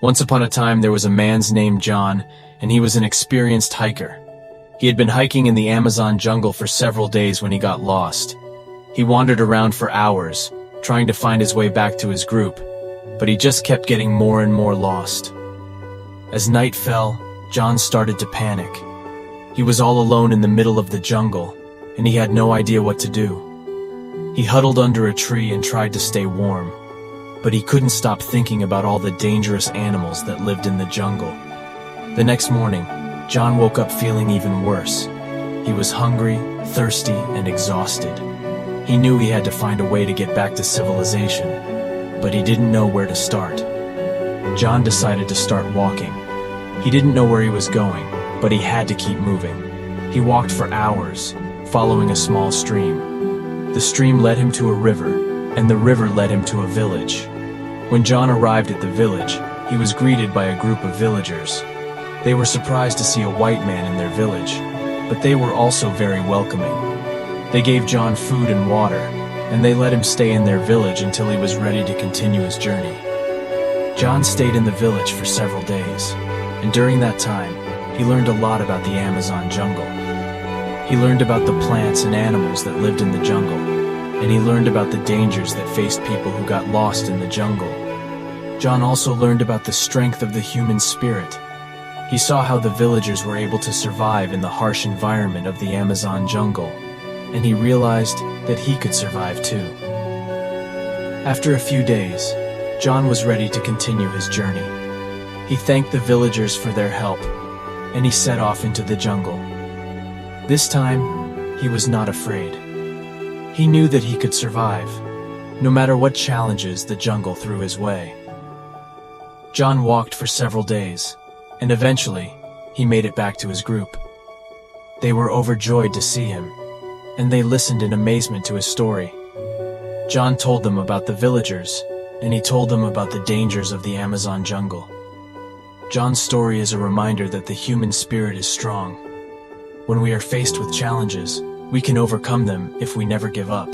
Once upon a time, there was a man named John, and he was an experienced hiker. He had been hiking in the Amazon jungle for several days when he got lost. He wandered around for hours, trying to find his way back to his group, but he just kept getting more and more lost. As night fell, John started to panic. He was all alone in the middle of the jungle, and he had no idea what to do. He huddled under a tree and tried to stay warm, but he couldn't stop thinking about all the dangerous animals that lived in the jungle. The next morning, John woke up feeling even worse. He was hungry, thirsty, and exhausted. He knew he had to find a way to get back to civilization, but he didn't know where to start. John decided to start walking. He didn't know where he was going, but he had to keep moving. He walked for hours, following a small stream. The stream led him to a river, and the river led him to a village. When John arrived at the village, he was greeted by a group of villagers. They were surprised to see a white man in their village, but they were also very welcoming. They gave John food and water, and they let him stay in their village until he was ready to continue his journey. John stayed in the village for several days, and during that time, he learned a lot about the Amazon jungle. He learned about the plants and animals that lived in the jungle, and he learned about the dangers that faced people who got lost in the jungle. John also learned about the strength of the human spirit. He saw how the villagers were able to survive in the harsh environment of the Amazon jungle, and he realized that he could survive too. After a few days, John was ready to continue his journey. He thanked the villagers for their help, and he set off into the jungle. This time, he was not afraid. He knew that he could survive, no matter what challenges the jungle threw his way. John walked for several days, and eventually, he made it back to his group. They were overjoyed to see him, and they listened in amazement to his story. John told them about the villagers, and he told them about the dangers of the Amazon jungle. John's story is a reminder that the human spirit is strong. When we are faced with challenges, we can overcome them if we never give up.